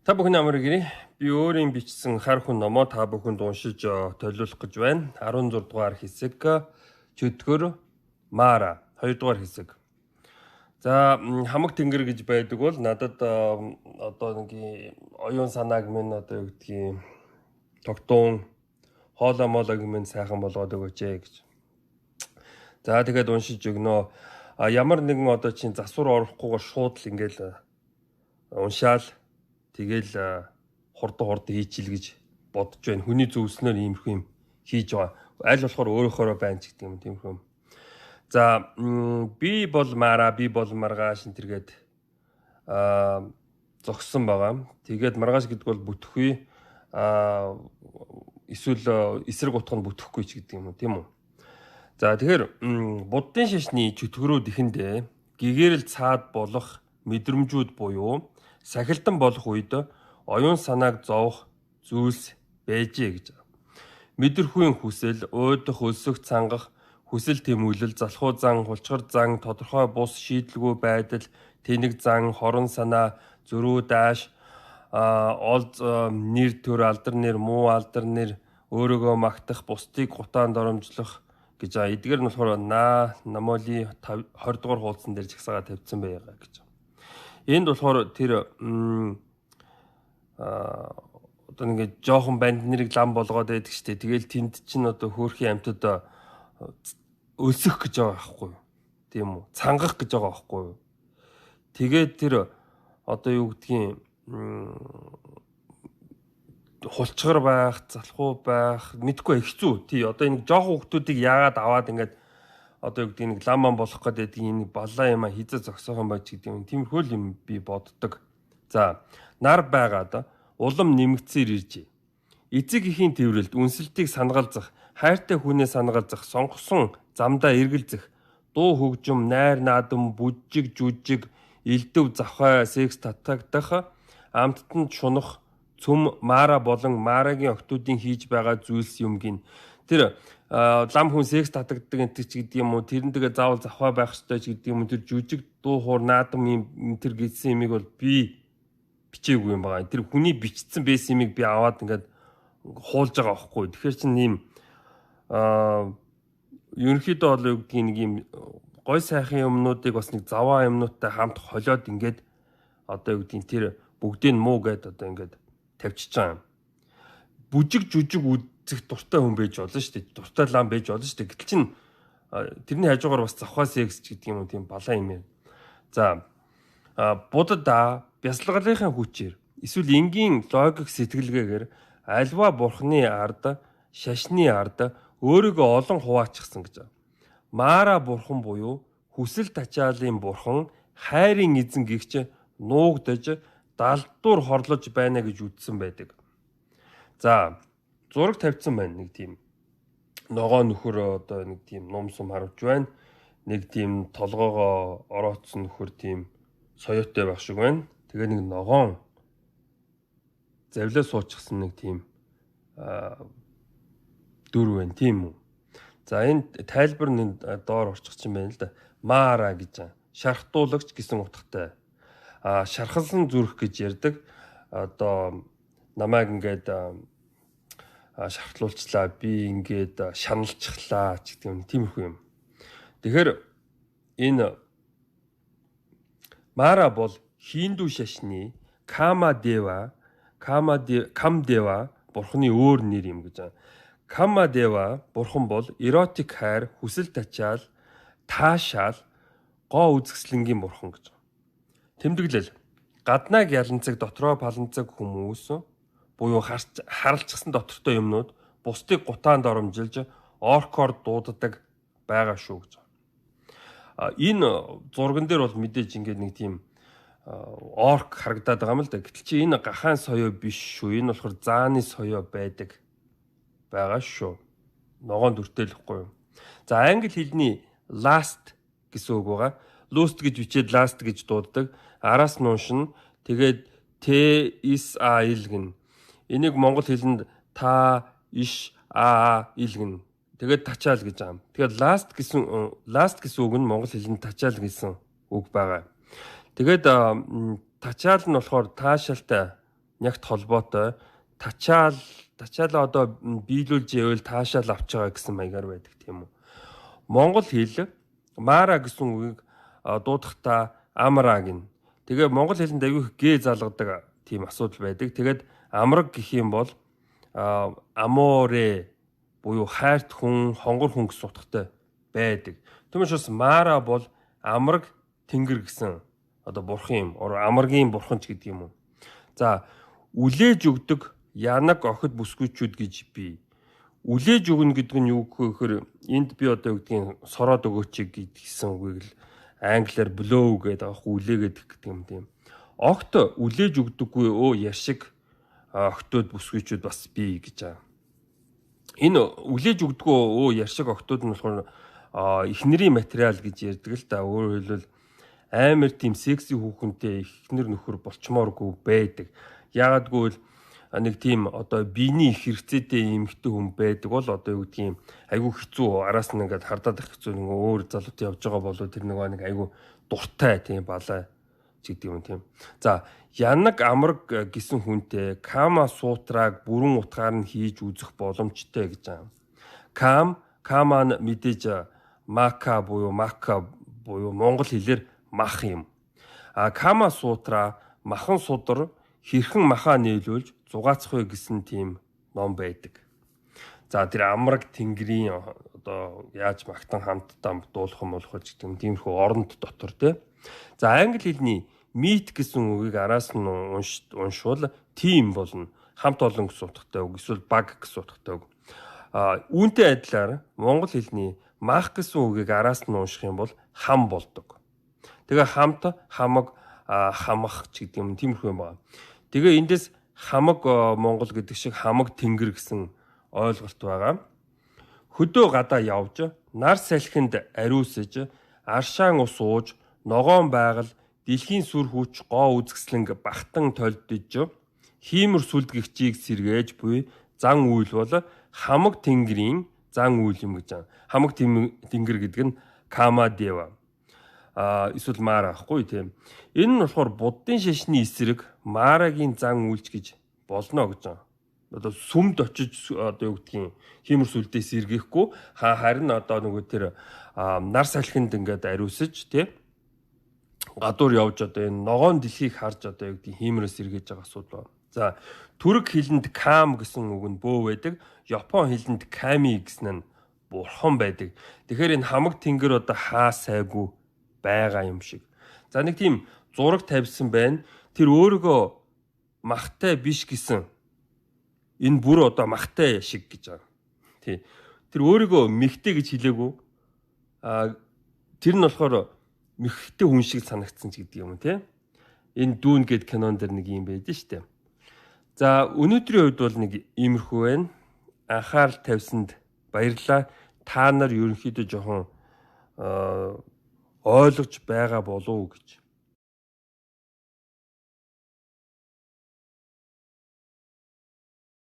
Та бүхэн амар гэрээ. Би өөрийн бичсэн хар хүн номоо та бүхэнд уншиж төлөвлөх гэж байна. 16 дугаар хэсэг чөтгөр Мара 2 дугаар хэсэг. За хамаг тэнгэр гэж байдаг бол надад одоо нэг оюун санааг минь одоо юу гэдгийг тогтуун хоолой молог минь сайхан болгоод өгөөч гэж. За тэгээд уншиж өгнө. Ямар нэгэн одоо чинь засвар орохгүйгээр шууд л ингээл уншаал тэгэл хурд хийчихэл гэж бодож байна. Хүний зөвснөр иймэрхүү юм хийж байгаа. Аль болохоор өөрөөхөө байна ч гэдэг юм тиймэрхүү. За би бол Мара, би бол маргааш энэ төргээд зогссон байгаа. Тэгээд маргааш гэдэг бол бүтэхгүй эсвэл эсрэг утга нь бүтэхгүй ч гэдэг юм уу, тийм үү? За тэгэхээр буддын шашны чөтгөрүүд ихэндээ гэгээрэл цаад болох мэдрэмжүүд буюу сахилтан болох үед оюун санааг зовох зүйлс байжээ гэж. Мэдрэхүйн хүсэл, уйдах, өлсөх, цангах, хүсэл тэмүүлэл, залхуу зан, хулчгар зан, тодорхой бус шийдэлгүй байдал, тэнэг зан, хорон санаа, зөрүү дааш, олз нэр төр, алдар нэр, муу алдар нэр, өөрийгөө магтах, бусдыг гутаанд оромжлох гэж. Эдгээр нь болохоор намоли 20 дугаар хуудсан дээр жагсаага тавьсан байгаа гэж. Энд болохоор тэр одоо нэг жоохон банд нэрийг лам болгоод байдаг штэ. Тэгэл тэнд чинь одоо хөөрхийн амьтад өлсөх гэж байгаа байхгүй юу? Тийм үү? Цангах гэж байгаа байхгүй юу? Тэгээд тэр одоо юу гэдгийг хулчгар байх, залхуу байх, мэдгүй хэцүү. Тий одоо энэ жоохон хүмүүсийг яагаад аваад ингээд одоо юу гэдэг нэг ламан болох гэдэг энэ баллаа юм хизээ зогсоох юм байж гэдэг юм. Тиймэрхүү юм би боддог. За нар байгаад улам нэмэгцээр иржээ. Эцэг эхийн тэрвэрлд үнсэлтийг санагалзах, хайртай хүнээ санагалзах, сонгосон замдаа эргэлзэх, дуу хөгжим, найр наадам, бүжиг, жүжиг, элдэв завхай, секс татагдах, амттанд шунах, цөм Мара болон Марагийн охтуудын хийж байгаа зүйлс юм гин. Тэр лам хүн секс татагддаг энэ ч гэдэг юм уу, тэрнтэйгээ заавал завхай байх ёстой ч гэдэг юм уу, тэр жүжиг, дуу хоор наадам юм тэр гэсэн юмыг бол би бичээгүй юм байгаа. Тэр хүний бичсэн байсан юмыг би аваад ингээд хуулж байгаа байхгүй. Тэгэхээр чинь ийм ерөнхийдөө бол юу гэдгийг нэг юм гой сайхан юмнуудыг бас нэг заваа юмнуудтай хамт холиод ингээд одоо юу гэдгийг тэр бүгдийг муу гэдээ одоо ингээд тавьчихж байгаа юм. Бүжиг жүжиг үзэх дуртай хүн байж болно шүү дээ. Дуртай лам байж болно шүү дээ. Гэтэл чинь тэрний хажуугаар бас завхаа секс гэдэг юм уу тийм балаа юм ээ. За будда бясалгалынхаа хүчээр эсвэл энгийн логик сэтгэлгээгээр альва бурхны ард, шашны ард өөрийгөө олон хуваачихсан гэж. Мара бурхан буюу хүсэл тачаалын бурхан, хайрын эзэн гихч нуугдаж далдуур хорлож байна гэж үздсэн байдаг. За зураг тавьсан байна нэг тийм ногоо нөхөр одоо нэг тийм ном сум харуулж байна. Нэг тийм толгоогоо орооцсон нөхөр тийм соёотой байх шиг байна. Тэгээ нэг ногоон завлаа суучихсан нэг тийм дүр байна тийм үү. За энэ тайлбар нь доор орчих чинь байна л да. Мара гэж шархтуулагч гэсэн утгатай. Шархалсан зүрх гэж ярьдаг. Одоо намайг ингээд шархлуулчлаа, би ингээд шаналчихлаа ч гэдэг юм тиймэрхүү юм. Тэгэхээр энэ Мара бол хинду шашны Камадева бурханы өөр нэр юм гэж. Камадева бурхан бол эротик хайр, хүсэл тачаал, таашаал, гоо үзэсгэлэнгийн бурхан гэж. Тэмдэглэл. Гаднааг яланцаг, дотроо паланцаг хүмүүс буюу харалцсан доктортой юмнууд бусдыг гутаанд оромжилж оркоор дууддаг байгаа шүү гэж. Энэ зурган дээр бол мэдээж ингээд нэг тийм орк харагдаад байгаа юм л да. Гэтэл чи энэ гахаан соёо биш шүү. Энэ болохоор зааны соёо байдаг байгаа шүү. Ногоон дүртэйлэхгүй юу. За англи хэлний last гэсэн үг байгаа. Lost гэж бичээд last гэж дууддаг. Араас нуушин тэгээд T is a илгэн. Энийг монгол хэлэнд та иш а илгэн. Тэгээд тачаал гэж байгаа юм. Тэгэхээр last гэсэн үг нь монгол хэлэнд тачаал гэсэн үг байгаа. Тэгээд тачаал нь болохоор таашаалтай нягт холбоотой тачаалаа одоо биелүүлж ивэл таашаал авч байгаа гэсэн маягаар байдаг тийм үү. Монгол хэл мара гэсэн үгийг дуудахдаа амраа гин. Тэгээ монгол хэлэнд аягүй их гээ залгадаг тийм асуудал байдаг. Тэгээд амраг гэх юм бол аморе буюу хайрт хүн, хонгор хүн гэсэн утгатай байдаг. Тиймээс бас мара бол амраг тэнгэр гэсэн одоо бурхан юм. Амаргийн бурхан ч гэдэг юм уу. За үлээж өгдөг янаг охид бүсгүйчүүд гэж би. Үлээж өгнө гэдэг нь юу гэхээр энд би одоо гэдгийг сороод өгөөч гэсэн үгийг л англиар blow гэдэг аах үлээгээд гэдэг юм тийм. Огт үлээж өгдөггүй яшиг охтууд бүсгүйчүүд бас би гэж байгаа. Энэ үлээж өгдөггүй яшиг охтууд нь болохоор эхнэрийн материал гэж ярьдаг л да. Өөрөөр хэлбэл амар тийм секси хүүхэнтэй эхнэр нөхөр болчмооргүй байдаг. Яагад гэвэл нэг тийм одоо биений их хэрэгцээтэй эмэгтэй хүн байдаг бол одоо юу гэдгийг айгүй хэцүү араас нь ингээд хардаад их хэцүү нэг өөр залуутай явж байгаа болоо тэр нэг айгүй дуртай тийм балай гэдэг юм тийм. За янаг амраг гэсэн хүнтэй кама сутраг бүрэн утгаар нь хийж үзэх боломжтой гэж байгаа. Кама нь мэдээж мака буюу монгол хэлээр мах юм. Кама сутра махан судар хэрхэн махаа нийлүүлж зугаацах вэ гэсэн тийм ном байдаг. За тэр амраг тэнгэрийн одоо яаж магтан хамтдаа дуулах юм болох ч гэдэг тиймэрхүү оронд дотор тий. За англи хэлний meet гэсэн үгийг араас нь уншвал team болно. Хамт олон гэсэн утгатай үг эсвэл баг гэсэн утгатай үг. Үүнтэй адилаар монгол хэлний мах гэсэн үгийг араас нь унших юм бол хам болдог. Тэгээ хамт хамаг хамах ч гэдэг юм тиймэрхүү юм байна. Тэгээ эндээс хамаг монгол гэдэг шиг хамаг тэнгэр гэсэн ойлголт байгаа. Хөдөө гадаа явж нар салхинд ариусж аршаан ус ууж ногоон байгал дэлхийн сүр хүч гоо үзэсгэлэнг бахтан толдож хиймэр сүлдгэгчийг сэргээж буй зан үйл бол хамаг тэнгэрийн зан үйл юм гэж байна. Хамаг тэнгэр гэдэг нь кама дева. Эсвэл мара ахгүй тийм. Энэ нь болохоор буддын шашны эсрэг марагийн зан үйлч гэж болно гэж байна. Одоо сүмд очиж одоо юу гэдгийг хиймэр сүлдээ сэргээхгүй харин одоо нөгөө тэр нар салхинд ингээд ариусж тийм гадуур явж одоо энэ ногоон дэлхийг харж одоо юу гэдгийг хиймэрээс сэргээж байгаа асуудал байна. За түрэг хэлэнд кам гэсэн үг нь бөө байдаг. Япон хэлэнд ками гэсэн нь бурхан байдаг. Тэгэхээр энэ хамаг тэнгэр одоо хаа сайгүй байгаа юм шиг. За нэг тийм зураг тавьсан байна. Тэр өөрийгөө махтай биш гэсэн энэ бүр одоо махтай шиг гэж байгаа. Тий. Тэр өөрийгөө мэгтэй гэж хэлээгүй. Тэр нь болохоор мэгтэй хүн шиг санагдсан ч гэдэг юм тий. Энэ дүүн гэд кинон дэр нэг юм байдаг шүү дээ. За өнөөдрийн хувьд бол нэг иймэрхүү байна. Анхаарал тавьсанд баярлалаа. Та нар ерөнхийдөө жоохон ойлгож байгаа болов уу гэж